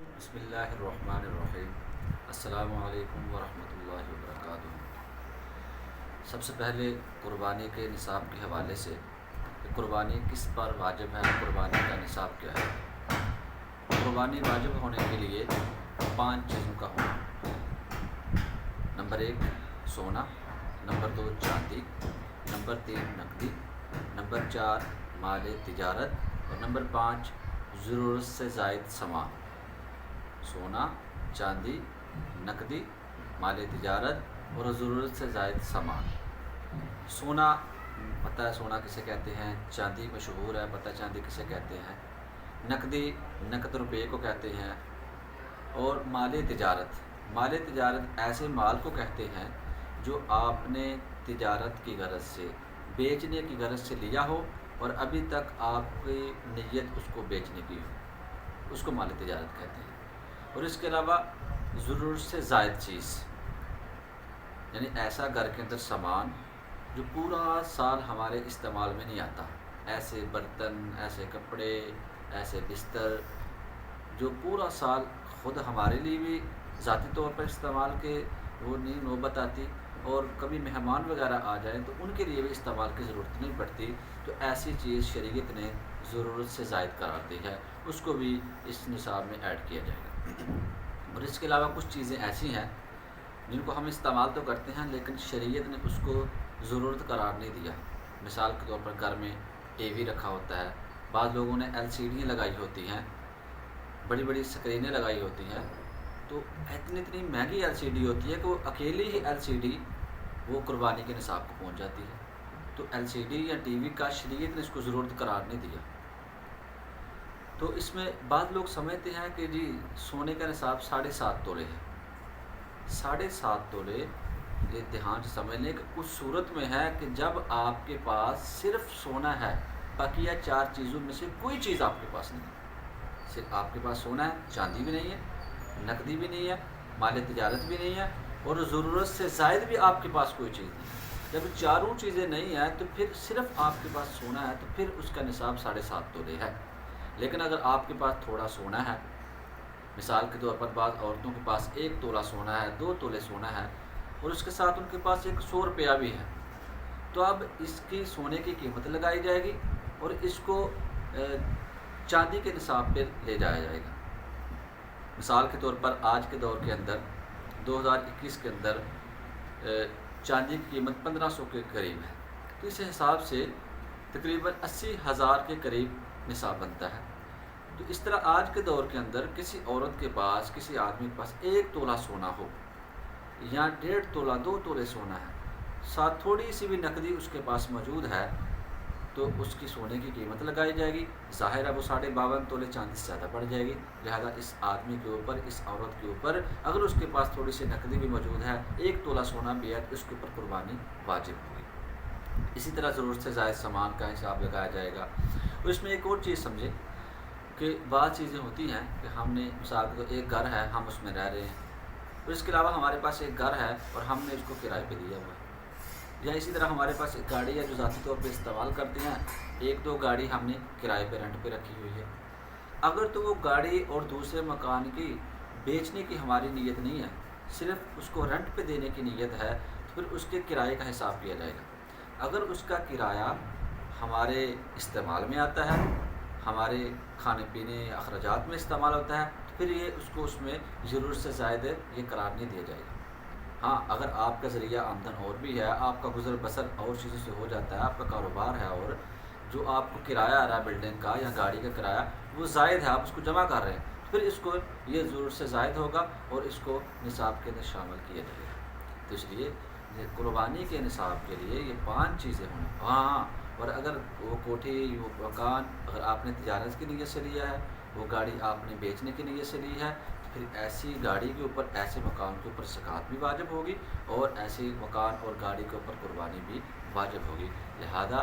بسم اللہ الرحمن الرحیم۔ السلام علیکم ورحمۃ اللہ وبرکاتہ۔ سب سے پہلے قربانی کے نصاب کے حوالے سے کہ قربانی کس پر واجب ہے، قربانی کا نصاب کیا ہے۔ قربانی واجب ہونے کے لیے 5 چیزوں کا ہونا۔ نمبر 1 سونا، نمبر 2 چاندی، نمبر 3 نقدی، نمبر 4 مال تجارت اور نمبر 5 ضرورت سے زائد سامان۔ سونا، چاندی، نقدی، مال تجارت اور ضرورت سے زائد سامان۔ سونا پتہ ہے سونا کسے کہتے ہیں، چاندی مشہور ہے پتہ چاندی کسے کہتے ہیں، نقدی نقد روپے کو کہتے ہیں، اور مال تجارت ایسے مال کو کہتے ہیں جو آپ نے تجارت کی غرض سے، بیچنے کی غرض سے لیا ہو اور ابھی تک آپ کی نیت اس کو بیچنے کی ہو، اس کو مال تجارت کہتے ہیں۔ اور اس کے علاوہ ضرورت سے زائد چیز، یعنی ایسا گھر کے اندر سامان جو پورا سال ہمارے استعمال میں نہیں آتا، ایسے برتن، ایسے کپڑے، ایسے بستر جو پورا سال خود ہمارے لیے بھی ذاتی طور پر استعمال کے وہ نہیں نوبت آتی، اور کبھی مہمان وغیرہ آ جائیں تو ان کے لیے بھی استعمال کی ضرورت نہیں پڑتی، تو ایسی چیز شریعت نے ضرورت سے زائد قرار دی ہے، اس کو بھی اس نصاب میں ایڈ کیا جائے گا۔ اور اس کے علاوہ کچھ چیزیں ایسی ہیں جن کو ہم استعمال تو کرتے ہیں لیکن شریعت نے اس کو ضرورت قرار نہیں دیا۔ مثال کے طور پر گھر میں ٹی وی رکھا ہوتا ہے، بعض لوگوں نے LCD لگائی ہوتی ہیں، بڑی بڑی اسکرینیں لگائی ہوتی ہیں، تو اتنی مہنگی LCD ہوتی ہے کہ وہ اکیلی ہی LCD وہ قربانی کے نصاب کو پہنچ جاتی ہے، تو LCD یا ٹی وی کا شریعت نے اس کو ضرورت قرار نہیں دیا۔ تو اس میں بعض لوگ سمجھتے ہیں کہ جی سونے کا نصاب 7.5 تولے ہے، 7.5 تولے یہ دھیان سے سمجھ لیں کہ اس صورت میں ہے کہ جب آپ کے پاس صرف سونا ہے، بقیہ 4 چیزوں میں سے کوئی چیز آپ کے پاس نہیں ہے، صرف آپ کے پاس سونا ہے، چاندی بھی نہیں ہے، نقدی بھی نہیں ہے، مال تجارت بھی نہیں ہے، اور ضرورت سے زائد بھی آپ کے پاس کوئی چیز نہیں ہے۔ جب چاروں چیزیں نہیں ہیں تو پھر صرف آپ کے پاس سونا ہے تو پھر اس کا نصاب 7.5 تولے ہے۔ لیکن اگر آپ کے پاس تھوڑا سونا ہے، مثال کے طور پر بعض عورتوں کے پاس 1 تولہ سونا ہے، 2 تولے سونا ہے، اور اس کے ساتھ ان کے پاس 100 روپیہ بھی ہے، تو اب اس کی سونے کی قیمت لگائی جائے گی اور اس کو چاندی کے نصاب پہ لے جایا جائے گا۔ مثال کے طور پر آج کے دور کے اندر 2021 کے اندر چاندی کی قیمت 1500 کے قریب ہے، تو اس حساب سے تقریباً 80,000 کے قریب نصاب بنتا ہے۔ تو اس طرح آج کے دور کے اندر کسی عورت کے پاس، کسی آدمی کے پاس 1 تولہ سونا ہو یا 1.5 تولہ، 2 تولے سونا ہے، ساتھ تھوڑی سی بھی نقدی اس کے پاس موجود ہے، تو اس کی سونے کی قیمت لگائی جائے گی۔ ظاہر ہے وہ 52.5 تولے چاندی سے زیادہ پڑ جائے گی، لہذا اس آدمی کے اوپر، اس عورت کے اوپر اگر اس کے پاس تھوڑی سی نقدی بھی موجود ہے، 1 تولہ سونا بھی ہے، تو اس کے اوپر قربانی واجب ہوگی۔ اسی طرح ضرورت سے زائد سامان کا حساب لگایا جائے گا۔ اور اس میں ایک اور چیز سمجھیں کہ بعض چیزیں ہوتی ہیں کہ ہم نے مثال کے طور ایک گھر ہے، ہم اس میں رہ رہے ہیں، اور اس کے علاوہ ہمارے پاس ایک گھر ہے اور ہم نے اس کو کرائے پہ دیا ہوا ہے، یا اسی طرح ہمارے پاس ایک گاڑی ہے جو ذاتی طور پہ استعمال کرتے ہیں، 1-2 گاڑی ہم نے کرائے پہ رینٹ پہ رکھی ہوئی ہے۔ اگر تو وہ گاڑی اور دوسرے مکان کی بیچنے کی ہماری نیت نہیں ہے، صرف اس کو رینٹ پہ دینے کی نیت ہے، تو پھر اس کے کرائے کا حساب کیا جائے گا۔ اگر اس کا کرایہ ہمارے استعمال میں آتا ہے، ہمارے کھانے پینے اخراجات میں استعمال ہوتا ہے، تو پھر یہ اس کو اس میں ضرورت سے زائد یہ قرار نہیں دیا جائے گا۔ ہاں اگر آپ کا ذریعہ آمدن اور بھی ہے، آپ کا گزر بسر اور چیزوں سے ہو جاتا ہے، آپ کا کاروبار ہے اور جو آپ کو کرایہ آ رہا ہے بلڈنگ کا یا گاڑی کا کرایہ وہ زائد ہے، آپ اس کو جمع کر رہے ہیں، پھر اس کو یہ ضرورت سے زائد ہوگا اور اس کو نصاب کے اندر شامل کیا جائے گا۔ تو اس لیے قربانی کے نصاب کے لیے یہ 5 چیزیں ہوں۔ ہاں، اور اگر وہ کوٹھی، وہ مکان اگر آپ نے تجارت کی نیت سے لیا ہے، وہ گاڑی آپ نے بیچنے کی نیت سے لی ہے، تو پھر ایسی گاڑی کے اوپر، ایسے مکان کے اوپر زکوٰۃ بھی واجب ہوگی اور ایسی مکان اور گاڑی کے اوپر قربانی بھی واجب ہوگی۔ لہذا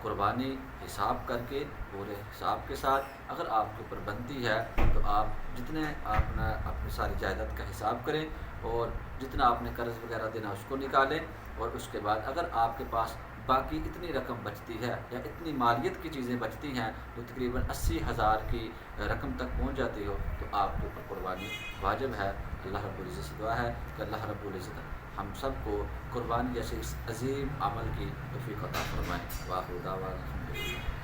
قربانی حساب کر کے، پورے حساب کے ساتھ اگر آپ کے اوپر بنتی ہے تو آپ جتنے آپ نے اپنی ساری جائیداد کا حساب کریں اور جتنا آپ نے قرض وغیرہ دینا اس کو نکالیں، اور اس کے بعد اگر آپ کے پاس باقی اتنی رقم بچتی ہے یا اتنی مالیت کی چیزیں بچتی ہیں جو تقریباً 80,000 کی رقم تک پہنچ جاتی ہو، تو آپ کے اوپر قربانی واجب ہے۔ اللہ رب العزت سے دعا ہے کہ اللہ رب العزت ہم سب کو قربانی جیسے اس عظیم عمل کی توفیق عطا فرمائے۔ وآخر دعوانا الحمدللہ۔